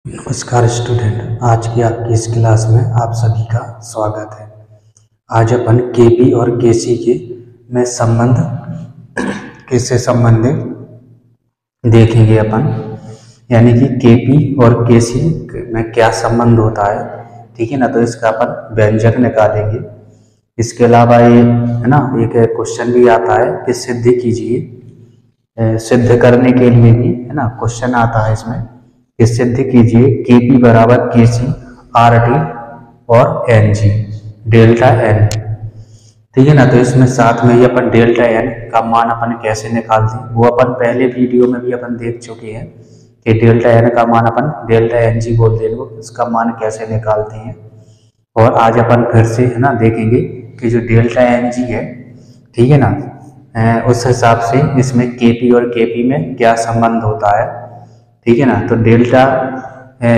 नमस्कार स्टूडेंट, आज की आपकी इस क्लास में आप सभी का स्वागत है। आज अपन केपी और केसी के में संबंध किससे संबंधित देखेंगे अपन, यानी कि केपी और केसी में क्या संबंध होता है। ठीक है ना, तो इसका अपन व्यंजक निकालेंगे। इसके अलावा ये है ना, एक क्वेश्चन भी आता है कि सिद्ध कीजिए। सिद्ध करने के लिए भी है ना क्वेश्चन आता है इसमें कि सिद्ध कीजिए केपी बराबर केसी आर टी और एन जी डेल्टा एन। ठीक है ना, तो इसमें साथ में ही अपन डेल्टा एन का मान अपन कैसे निकालते हैं वो अपन पहले वीडियो में भी अपन देख चुके हैं कि डेल्टा एन का मान अपन डेल्टा एन जी बोलते हैं, इसका मान कैसे निकालते हैं। और आज अपन फिर से है ना देखेंगे कि जो डेल्टा एन जी है, ठीक है ना, उस हिसाब से इसमें केपी और केपी में क्या संबंध होता है। ठीक है ना, तो डेल्टा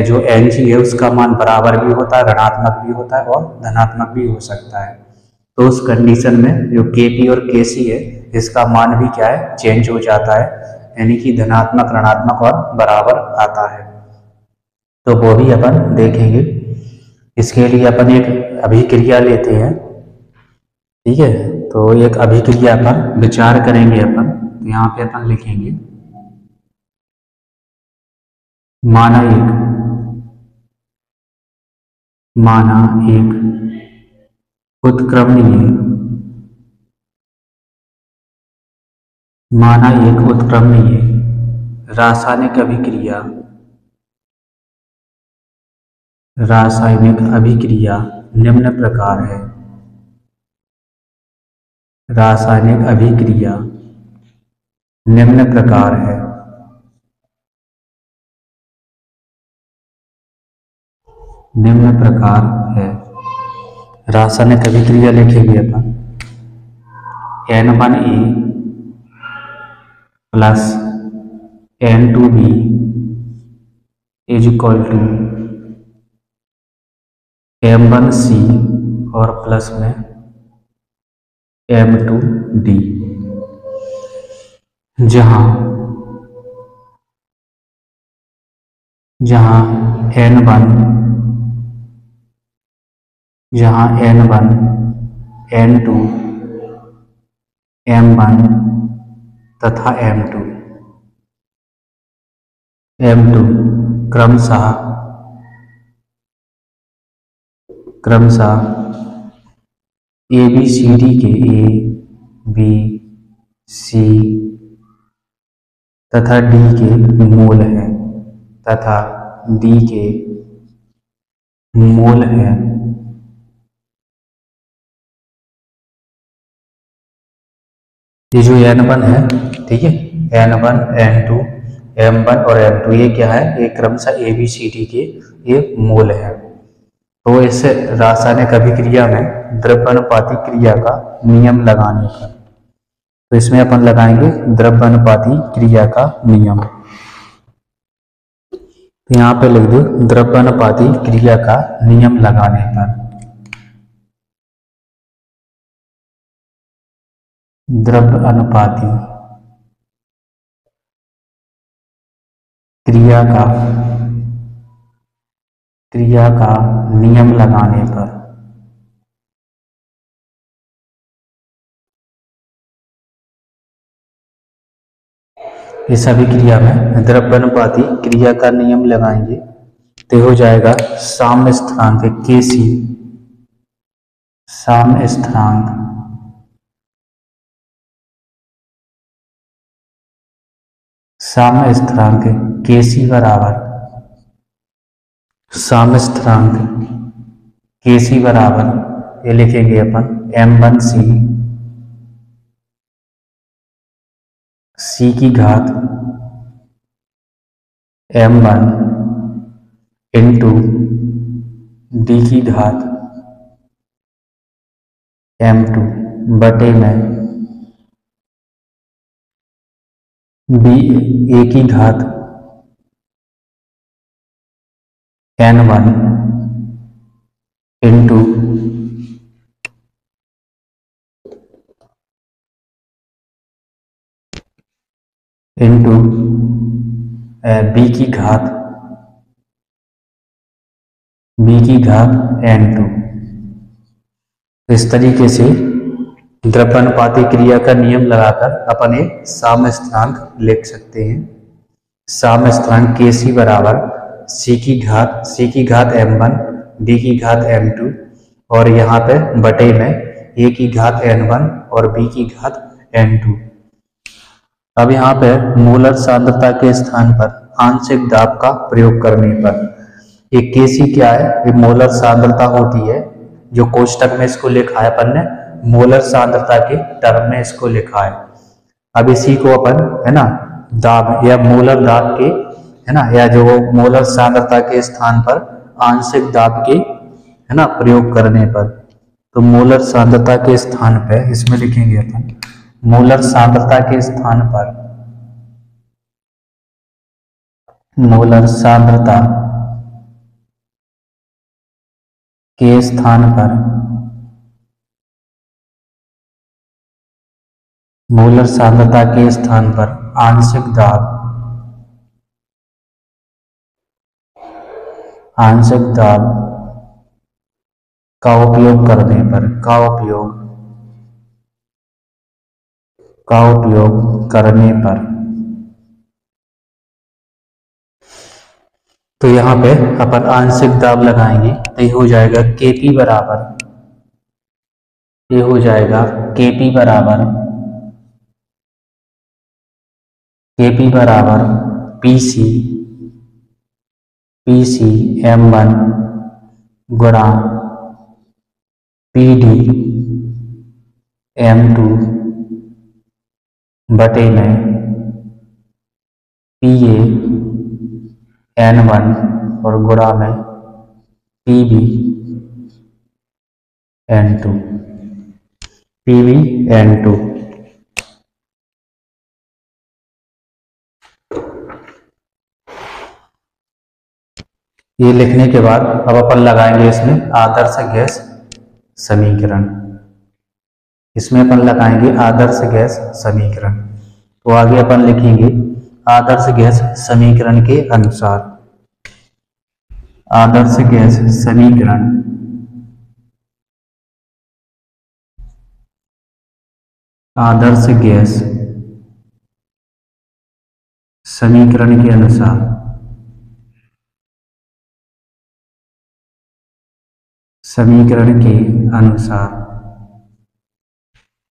जो एन जी है उसका मान बराबर भी होता है, ऋणात्मक भी होता है और धनात्मक भी हो सकता है। तो उस कंडीशन में जो केपी और केसी है इसका मान भी क्या है, चेंज हो जाता है, यानी कि धनात्मक ऋणात्मक और बराबर आता है। तो वो भी अपन देखेंगे। इसके लिए अपन एक अभिक्रिया लेते हैं। ठीक है, तो एक अभिक्रिया पर विचार करेंगे अपन। तो यहाँ पे अपन लिखेंगे माना एक उत्क्रमणीय रासायनिक अभिक्रिया निम्न प्रकार है। रासायनिक अभिक्रिया निम्न प्रकार है। निम्न प्रकार है। रासायनिक अभिक्रिया लिखेंगे अपन N1A plus N2B is equal to M1C और प्लस में M2D, जहां N1 N2 M1 तथा M2 क्रमशः ABCD के A B C तथा D के मूल हैं ये जो N1 है, ठीक है, N1 N2 M1 और M2 ये क्या है, ये क्रमशः ABCD के ये मूल है। तो इस रासायनिक अभिक्रिया में द्रव्यानुपाती क्रिया का नियम लगाने पर, तो इसमें अपन लगाएंगे द्रव्यानुपाती क्रिया का नियम। तो यहाँ पे लिख दो द्रव्यानुपाती क्रिया का नियम लगाने पर। द्रव्यानुपाती क्रिया का नियम लगाने पर इस अभिक्रिया में द्रव्यानुपाती क्रिया का नियम लगाएंगे तो हो जाएगा साम्य स्थिरांक केसी बराबर ये लिखेंगे अपन M1C C की घात M1 इंटू D की घात M2 बटे में A की घात N1 इंटू B की घात बी की घात n2। इस तरीके से द्रव्यानुपाती क्रिया का नियम लगाकर अपन एक साम्य स्थिरांक लिख सकते हैं। साम्य स्थिरांक Kc बराबर c की घात m1 b की घात m2 और यहाँ पे बटे में a की घात n1 और b की घात n2। अब यहाँ पे मोलर सांद्रता के स्थान पर आंशिक दाब का प्रयोग करने पर ये Kc क्या है, ये मोलर सांद्रता होती है। जो कोष्टक में इसको लिखा है अपन ने मोलर सांद्रता के टर्म में इसको लिखा है। अब इसी को अपन है ना दाब या मोलर दाब के है ना या जो मोलर सांद्रता के स्थान पर आंशिक दाब के है ना प्रयोग करने पर, तो मोलर सांद्रता के स्थान पर इसमें लिखेंगे अपन मोलर सांद्रता के स्थान पर मोलर सांद्रता के स्थान पर मोलर सांद्रता के स्थान पर आंशिक दाब का उपयोग करने पर तो यहाँ पे अपन आंशिक दाब लगाएंगे तो ये हो जाएगा Kp बराबर Pc m1 गुणा Pd m2 बटे में Pa n1 और गुणा में Pb n2। ये लिखने के बाद अब अपन लगाएंगे इसमें आदर्श गैस समीकरण। तो आगे अपन लिखेंगे आदर्श गैस समीकरण के अनुसार आदर्श गैस समीकरण के अनुसार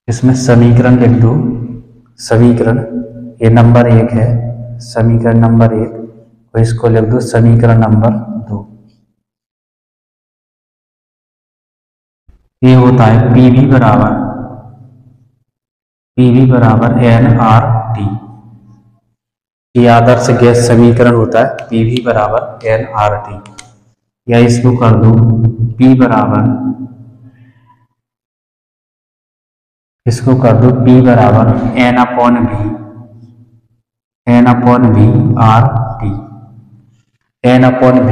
इसमें समीकरण लिख दो। समीकरण ये नंबर 1 है, समीकरण नंबर 1, तो इसको लिख दो समीकरण नंबर 2। ये होता है Pv बराबर nRT। ये आदर्श गैस समीकरण होता है Pv बराबर nRT। या इसको कर दो P बराबर n/v RT। n/v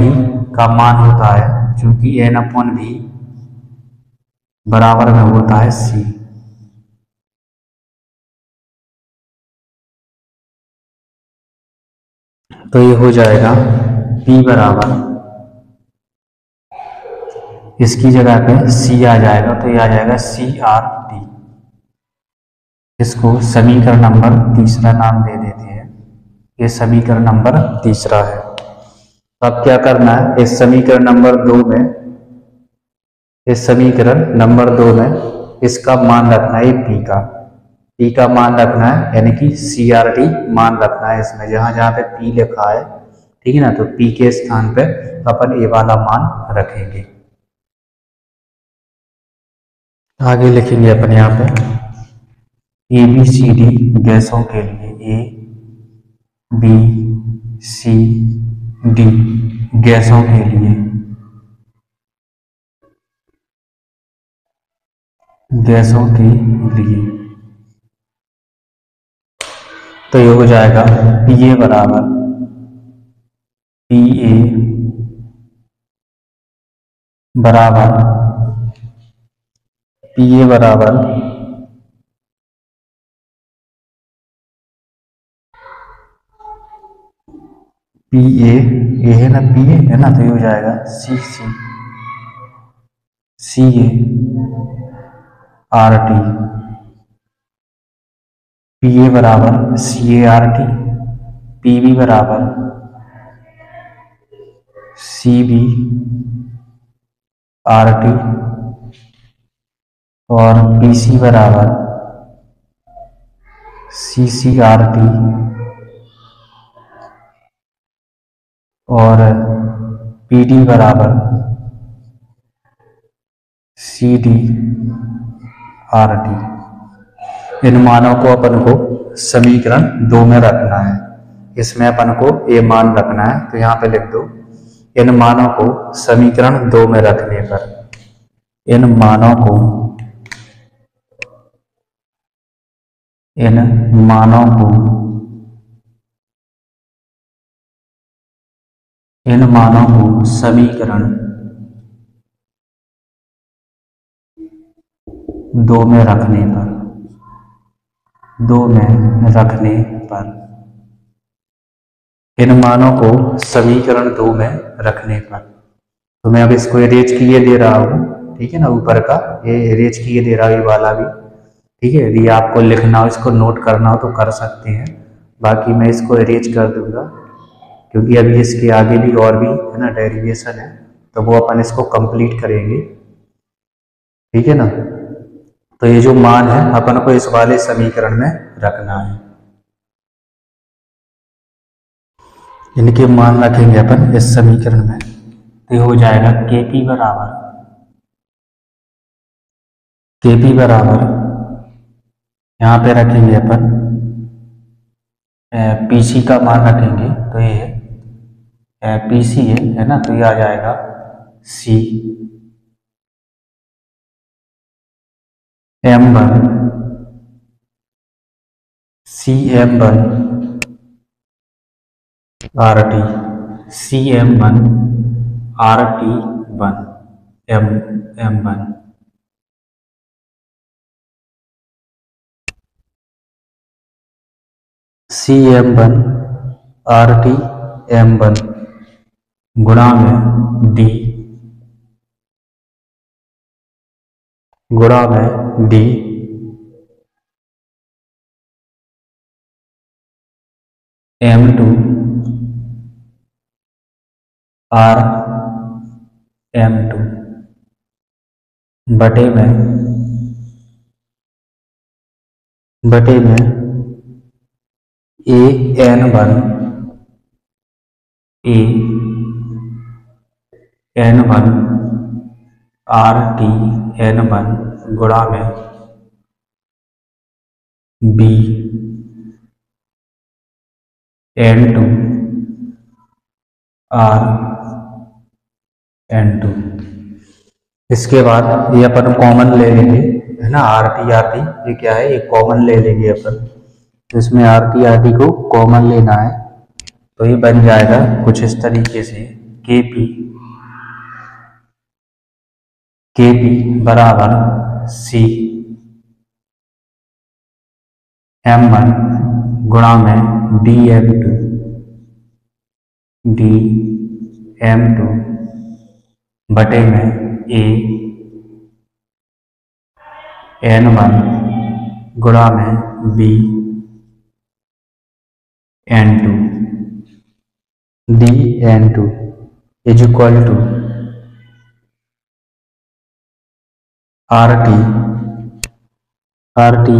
का मान होता है क्योंकि n/v बराबर में होता है C। तो ये हो जाएगा P बराबर, इसकी जगह पे C आ जाएगा तो ये आ जाएगा CRT। इसको समीकरण नंबर 3 नाम दे देते हैं। ये समीकरण नंबर 3 है। तो अब क्या करना है, इस समीकरण नंबर 2 में इसका मान रखना है P का मान रखना है, यानी कि CRT मान रखना है इसमें जहां जहां पे P लिखा है, ठीक है ना। तो P के स्थान पे अपन ये वाला मान रखेंगे। आगे लिखेंगे अपन यहाँ पे ABCD गैसों के लिए ABCD गैसों के लिए तो ये हो जाएगा PA बराबर पी ए है ना, पी ए है ना, तो ये हो जाएगा C C C A R T, P A बराबर C A R T, P B बराबर सी बी आर टी, और पी सी बराबर सी सी आर टी, और पी डी बराबर सी डी आर टी। इन मानों को अपन को समीकरण 2 में रखना है। इसमें अपन को ये मान रखना है, तो यहाँ पे लिख दो, इन मानों को समीकरण 2 में रखने पर, इन मानों को समीकरण 2 में रखने पर, इन मानों को समीकरण 2 में रखने पर, तो मैं अब इसको अरेंज किए दे रहा हूँ, ठीक है ना, ऊपर का ये अरेंज किए दे रहा हूँ, ये वाला भी, ठीक है। यदि आपको लिखना हो, इसको नोट करना हो तो कर सकते हैं, बाकी मैं इसको अरेंज कर दूंगा, क्योंकि अभी इसके आगे भी और भी है ना डेरिवेशन है, तो वो अपन इसको कंप्लीट करेंगे, ठीक है ना। तो ये जो मान है अपन को इस वाले समीकरण में रखना है, इनके मान रखेंगे अपन इस समीकरण में, तो हो जाएगा केपी बराबर यहाँ पे रखेंगे अपन पीसी का मान रखेंगे, तो ये पीसी है ना, तो ये आ जाएगा C M one R T, C M one R T one M one, C M one R T M one गुणा में D M two R M two बटे में A N one R T N one गुणा में B N two R N two. इसके बाद ये अपन common ले लेंगे, है ना, आर टी ये क्या है, ये कॉमन ले लेंगे अपन, तो इसमें आर टी को कॉमन लेना है, तो ये बन जाएगा कुछ इस तरीके से, केपी बराबर सी एम वन गुणा में डी एम टू बटे में ए एन वन गुणा में B N two D N two is equal to R T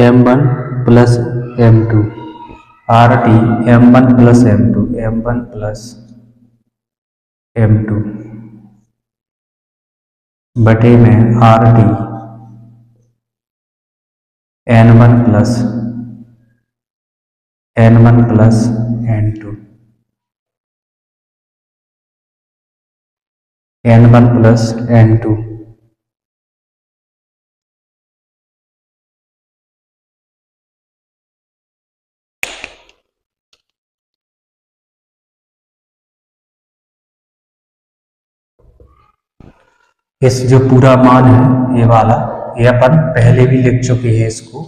M one plus M two, R T M one plus M two बटे में R T N one plus N two, N one plus N two. इस जो पूरा मान है ये वाला, ये अपन पहले भी लिख चुके हैं इसको,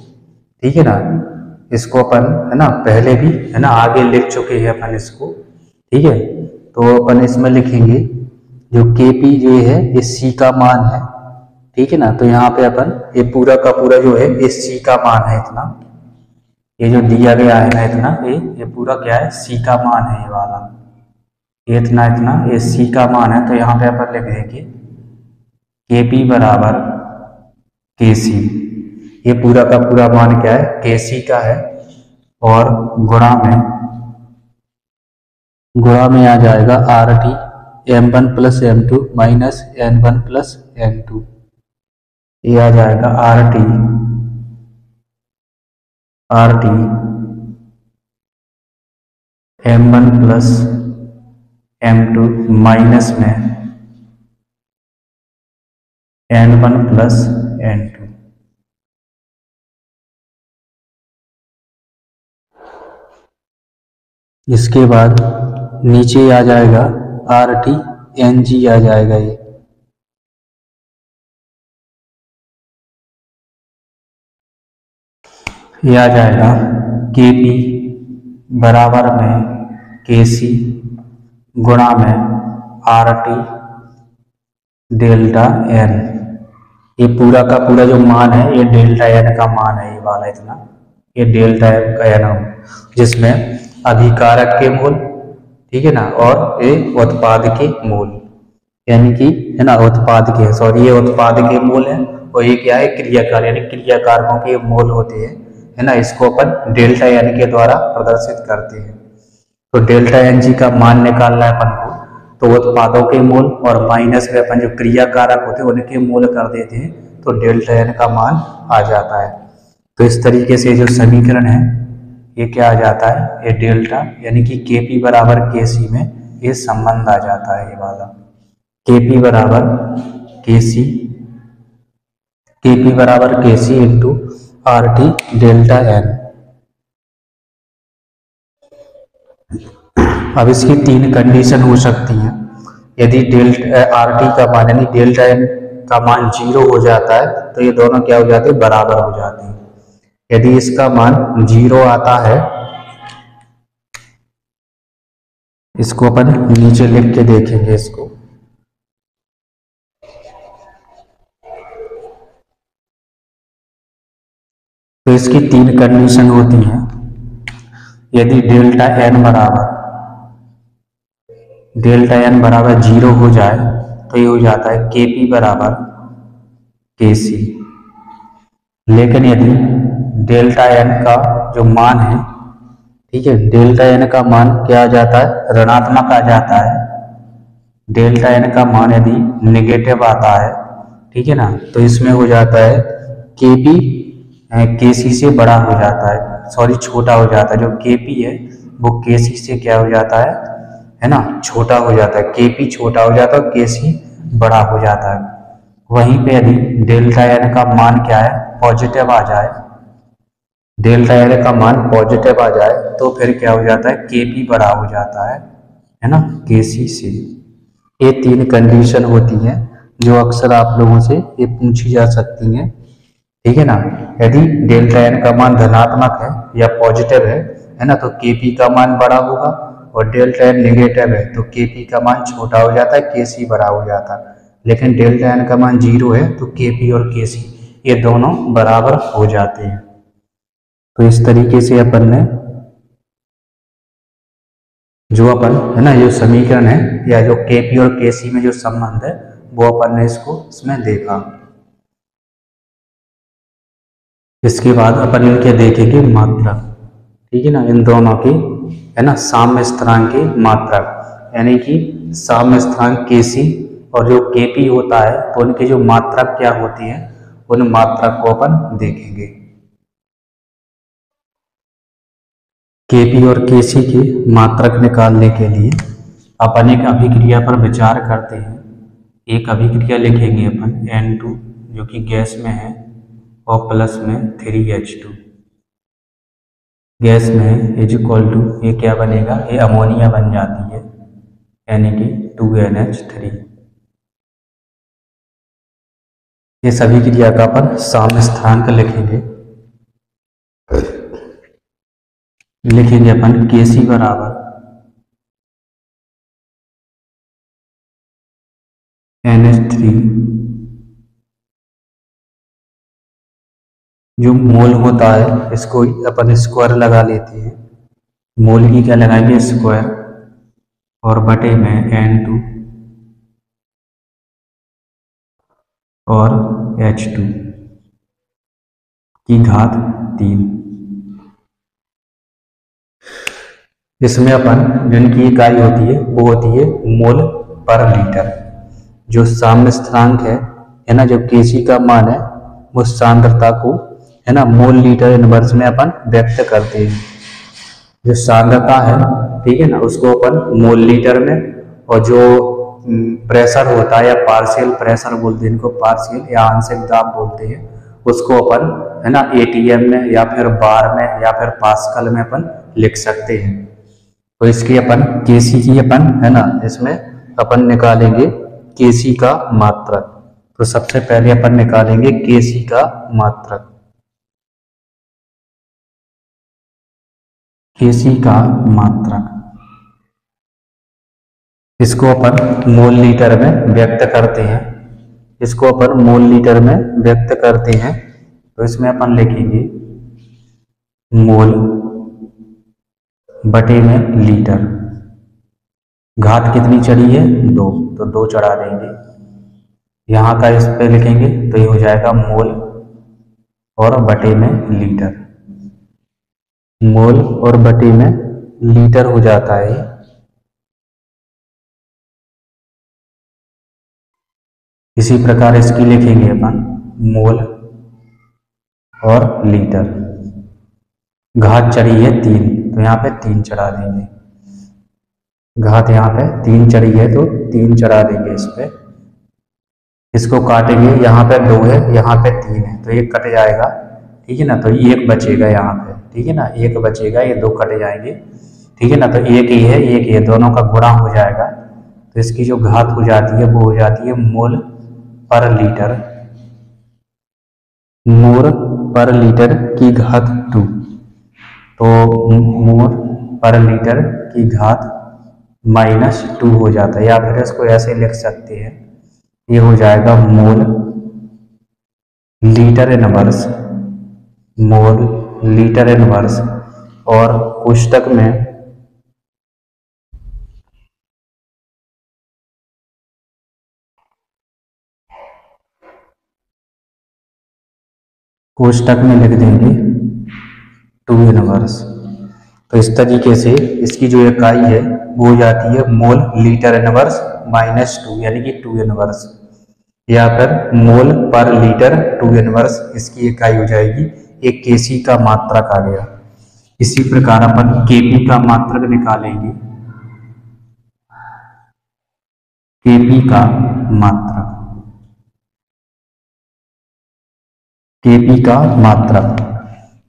ठीक है ना, इसको अपन है ना पहले भी है ना आगे लिख चुके हैं अपन इसको, ठीक है। तो अपन इसमें लिखेंगे जो Kp जो है ये C का मान है, ठीक है ना। तो यहाँ पे अपन ये पूरा का पूरा जो है ये C का मान है इतना, ये जो दिया गया है ना इतना, ये पूरा क्या है, C का मान है, ये वाला ये इतना इतना ये C का मान है। तो यहाँ पे अपन लिख देंगे Kp बराबर Kc, ये पूरा का पूरा मान क्या है, Kc का है, और गुणा में आ जाएगा RT M1 plus M2 minus N1 plus N2, ये आ जाएगा RT M1 plus M2 minus में N1 प्लस N2। इसके बाद नीचे आ जाएगा RT NG आ जाएगा, ये आ जाएगा Kp बराबर में Kc गुणा में RT डेल्टा N, ये पूरा का पूरा जो मान है ये डेल्टा N का मान है, ये वाला इतना, ये डेल्टा N का N, जिसमें अभिकारक के मोल, ठीक है ना, और ये उत्पाद के मोल, यानी कि है ना उत्पाद के, सॉरी ये उत्पाद के मोल है, और ये क्या है, क्रियाकार, यानी क्रियाकारकों के मोल होते हैं, है ना। इसको अपन डेल्टा एन के द्वारा प्रदर्शित करते हैं। तो डेल्टा एन जी का मान निकालना है अपन को, तो उत्पादों के मोल और माइनस में अपन जो क्रियाकारक होते हैं उनके मोल कर देते हैं, तो डेल्टा एन का मान आ जाता है। तो इस तरीके से जो समीकरण है ये क्या आ जाता है, ये डेल्टा यानी कि Kp बराबर Kc में ये संबंध आ जाता है, ये वाला Kp बराबर Kc into RT delta N। अब इसकी तीन कंडीशन हो सकती हैं। यदि डेल्टा RT का मान यानी डेल्टा N का मान 0 हो जाता है तो ये दोनों क्या हो जाते हैं, बराबर हो जाते हैं। यदि इसका मान 0 आता है, इसको अपन नीचे लिख के देखेंगे इसको, तो इसकी तीन कंडीशन होती हैं। यदि डेल्टा एन बराबर 0 हो जाए तो ये हो जाता है Kp बराबर Kc। लेकिन यदि डेल्टा एन का जो मान है, ठीक है, डेल्टा एन का मान क्या आ जाता है, ऋणात्मक आ जाता है। डेल्टा एन का मान यदि नेगेटिव आता है, ठीक है ना, तो इसमें हो जाता है Kp Kc से बड़ा हो जाता है, सॉरी छोटा हो जाता है। जो Kp है वो Kc से क्या हो जाता है ना, छोटा हो जाता है। Kp छोटा हो जाता है, Kc बड़ा हो जाता है। वहीं पे यदि डेल्टा एन का मान क्या है, पॉजिटिव आ जाए, डेल्टा एन का मान पॉजिटिव आ जाए तो फिर क्या हो जाता है, Kp बड़ा हो जाता है ना, Kc से। ये तीन कंडीशन होती हैं जो अक्सर आप लोगों से ये पूछी जा सकती हैं, ठीक है ना। यदि डेल्टा एन का मान धनात्मक है या पॉजिटिव है ना, तो Kp का मान बड़ा होगा, और डेल्टा एन नेगेटिव है तो Kp का मान छोटा हो जाता है, Kc बड़ा हो जाता है। लेकिन डेल्टा एन का मान 0 है तो Kp और Kc ये दोनों बराबर हो जाते हैं। तो इस तरीके से अपन ने जो अपन है ना जो समीकरण है या जो Kp और Kc में जो संबंध है वो अपन ने इसको इसमें देखा। इसके बाद अपन इनके देखेंगे मात्रक, ठीक है ना, इन दोनों की है ना साम्य स्थिरांक की मात्रक, यानी कि साम्य स्थिरांक Kc और जो Kp होता है तो उनकी जो मात्रक क्या होती है, उन मात्रक को अपन देखेंगे। Kp और Kc की मात्रक निकालने के लिए अपन एक अभिक्रिया पर विचार करते हैं। एक अभिक्रिया लिखेंगे अपन N2 जो कि गैस में है और प्लस में 3H2 गैस में इज इक्वल टू, ये क्या बनेगा, ये अमोनिया बन जाती है यानी कि 2NH3। ये सभी क्रिया का अपन साम्य स्थिरांक लिखेंगे अपन Kc बराबर केमिस्ट्री जो मोल होता है इसको अपन स्क्वायर लगा लेते हैं। मोल की क्या लगाएंगे, स्क्वायर, और बटे में N2 और H2 की घात 3। इसमें अपन जिनकी इकाई होती है वो होती है मोल पर लीटर। जो साम्य स्थिरांक है ना, जो Kc का मान है वो सांद्रता को है ना मोल लीटर इनवर्स में अपन व्यक्त करते हैं। जो सांद्रता है, ठीक है ना, उसको अपन मोल लीटर में, और जो प्रेशर होता है या पार्शियल प्रेशर बोलते हैं इनको, पार्शियल या आंशिक दाब बोलते हैं, उसको अपन है ना ATM में या फिर बार में या फिर पास्कल में अपन लिख सकते हैं। तो इसकी अपन Kc की अपन है ना इसमें अपन निकालेंगे Kc का मात्रक। तो सबसे पहले अपन निकालेंगे Kc का मात्रक। Kc का मात्रक इसको अपन मोल लीटर में व्यक्त करते हैं। इसको अपन मोल लीटर में व्यक्त करते हैं। तो इसमें अपन लिखेंगे मोल बटे में लीटर। घात कितनी चढ़ी है, 2, तो 2 चढ़ा देंगे। यहाँ का इस पे लिखेंगे तो ये हो जाएगा मोल और बटे में लीटर। मोल और बटे में लीटर हो जाता है। इसी प्रकार इसकी लिखेंगे अपन मोल और लीटर। घात चढ़ी है 3, तो यहाँ पे 3 चढ़ा देंगे। घात यहाँ पे 3 चढ़ी है तो 3 चढ़ा देंगे इस पे। इसको काटेंगे, यहाँ पे 2 है, यहाँ पे 3 है, तो 1 कट जाएगा, ठीक है ना, तो 1 बचेगा यहाँ पे, ठीक है ना, 1 बचेगा, ये 2 कट जाएंगे, ठीक है ना, तो 1 ही है, 1 ही है, दोनों का गुणा हो जाएगा। तो इसकी जो घात हो जाती है वो हो जाती है मोल पर लीटर। मोल पर लीटर की घात 2, तो मोल पर लीटर की घात -2 हो जाता है, या फिर इसको ऐसे लिख सकते हैं, ये हो जाएगा mole litre inverse, mole litre inverse, और कोष्टक में लिख देंगे 2 इनवर्स। तो इस तरीके से इसकी जो इकाई है वो हो जाती है मोल लीटर इनवर्स -2, यानी कि 2 इनवर्स, या फिर मोल पर लीटर 2 इनवर्स इसकी इकाई हो जाएगी। एक Kc का मात्रक आ गया। इसी प्रकार अपन Kp का मात्रक निकालेंगे। Kp का मात्रक, Kp का मात्रक,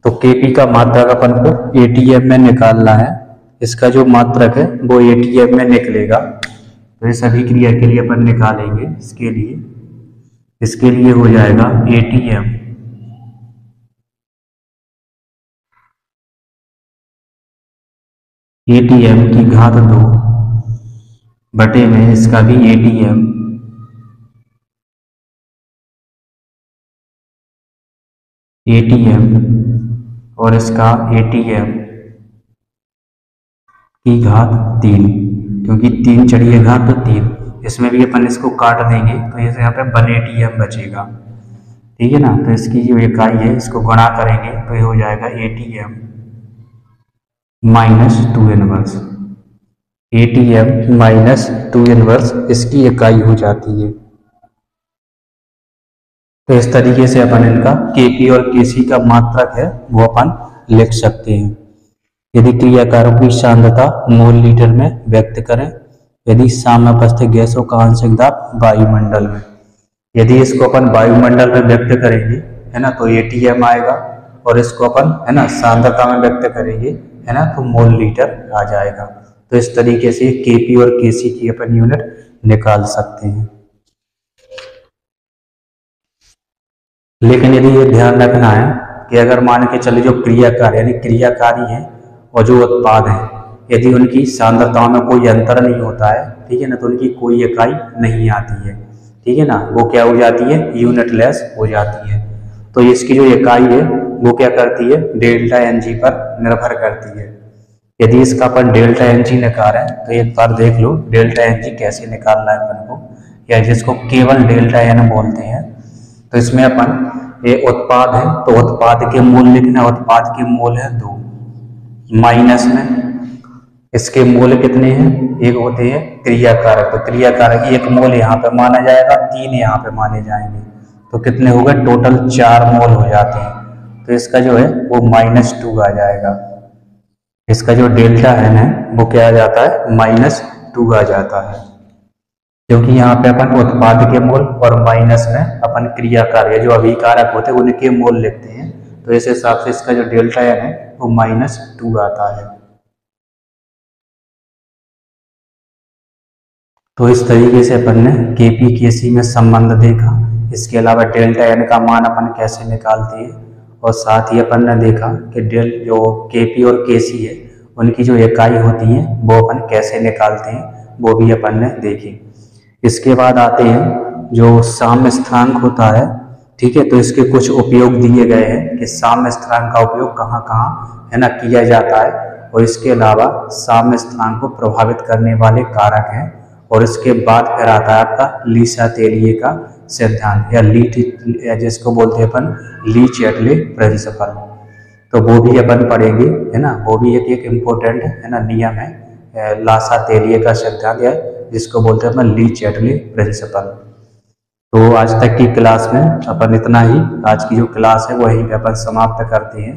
तो Kp का मात्रक अपन को ATM में निकालना है। इसका जो मात्रक है वो ATM में निकलेगा। तो ये सभी क्रिया के लिए अपन निकालेंगे। इसके लिए हो जाएगा ATM की घात 2 बटे में इसका भी ATM और इसका ATM की घात 3, क्योंकि 3 चढ़ी है घात तो 3, इसमें भी अपन इसको काट देंगे तो ये यहाँ पे 1 ATM बचेगा, ठीक है ना। तो इसकी जो इकाई है इसको गुणा करेंगे तो ये हो जाएगा ATM -2 इनवर्स। ATM -2 इनवर्स इसकी इकाई हो जाती है। तो इस तरीके से अपन इनका Kp और Kc का मात्रक है वो अपन लिख सकते हैं। यदि क्रियाकारों की सांद्रता मोल लीटर में व्यक्त करें, यदि साम्य उपस्थित गैसों का आंशिक दाब वायुमंडल में, यदि इसको अपन वायुमंडल में व्यक्त करेंगे है ना तो ATM आएगा, और इसको अपन है ना सांद्रता में व्यक्त करेंगे है ना तो मोल लीटर आ जाएगा। तो इस तरीके से Kp और Kc की अपन यूनिट निकाल सकते हैं। लेकिन यदि ये ध्यान रखना है कि अगर मान के चले जो क्रियाकार यानी क्रियाकारी है और जो उत्पाद है, यदि उनकी सांद्रताओं में कोई अंतर नहीं होता है, ठीक है ना, तो उनकी कोई इकाई नहीं आती है। ठीक है ना, वो क्या हो जाती है, यूनिटलेस हो जाती है। तो इसकी जो इकाई है वो क्या करती है, डेल्टा एन जी पर निर्भर करती है। यदि इसका अपन डेल्टा एन जी निकाल रहे हैं तो एक बार देख लो डेल्टा एन जी कैसे निकालना है अपन को, या जिसको केवल डेल्टा एन बोलते हैं। तो इसमें अपन ये उत्पाद है तो उत्पाद के मूल लिखना, उत्पाद के मूल है 2, माइनस में इसके मोल कितने हैं, एक होते हैं क्रियाकारक, तो क्रियाकारक 1 मोल यहाँ पे माना जाएगा, 3 यहाँ पे माने जाएंगे, तो कितने हो गए, टोटल 4 मोल हो जाते हैं। तो इसका जो है वो -2 आ जाएगा। इसका जो डेल्टा एन है वो क्या आ जाता है, -2 आ जाता है, क्योंकि यहाँ पे अपन उत्पाद के मोल और माइनस में अपन क्रियाकारक जो अभिकारक होते हैं उनके मोल लिखते हैं। तो इस हिसाब से इसका जो डेल्टा एन है वो -2 आता है। तो इस तरीके से अपन ने केपी केसी में संबंध देखा। इसके अलावा डेल्टा एन का मान अपन कैसे निकालते हैं, और साथ ही अपन ने देखा कि जो केपी और केसी है उनकी जो इकाई होती है वो अपन कैसे निकालते हैं, वो भी अपन ने देखे। इसके बाद आते हैं जो साम्य स्थिरांक होता है, ठीक है, तो इसके कुछ उपयोग दिए गए हैं कि साम्य स्थिरांक का उपयोग कहाँ कहाँ है ना किया जाता है, और इसके अलावा साम्य स्थिरांक को प्रभावित करने वाले कारक हैं। और इसके बाद फिर आता है आपका ली-सातेलिए का सिद्धांत, या जिसको बोलते हैं अपन ली-चैटले प्रिंसिपल, तो वो भी अपन पढ़ेंगे, है ना। वो भी एक इम्पोर्टेंट है ना नियम है, ला-सातेलिए का सिद्धांत, या जिसको बोलते हैं अपन ली-चैटले प्रिंसिपल। तो आज तक की क्लास में अपन इतना ही, आज की जो क्लास है वहीं पे अपन समाप्त करते हैं,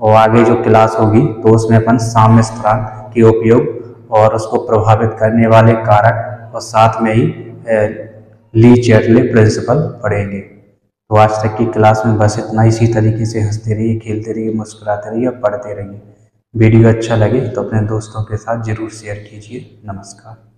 और आगे जो क्लास होगी तो उसमें अपन साम्य स्थिरांक के उपयोग और उसको प्रभावित करने वाले कारक और साथ में ही ली-चैटले प्रिंसिपल पढ़ेंगे। तो आज तक की क्लास में बस इतना। इसी तरीके से हंसते रहिए, खेलते रहिए, मुस्कुराते रहिए, पढ़ते रहिए। वीडियो अच्छा लगे तो अपने दोस्तों के साथ जरूर शेयर कीजिए। नमस्कार।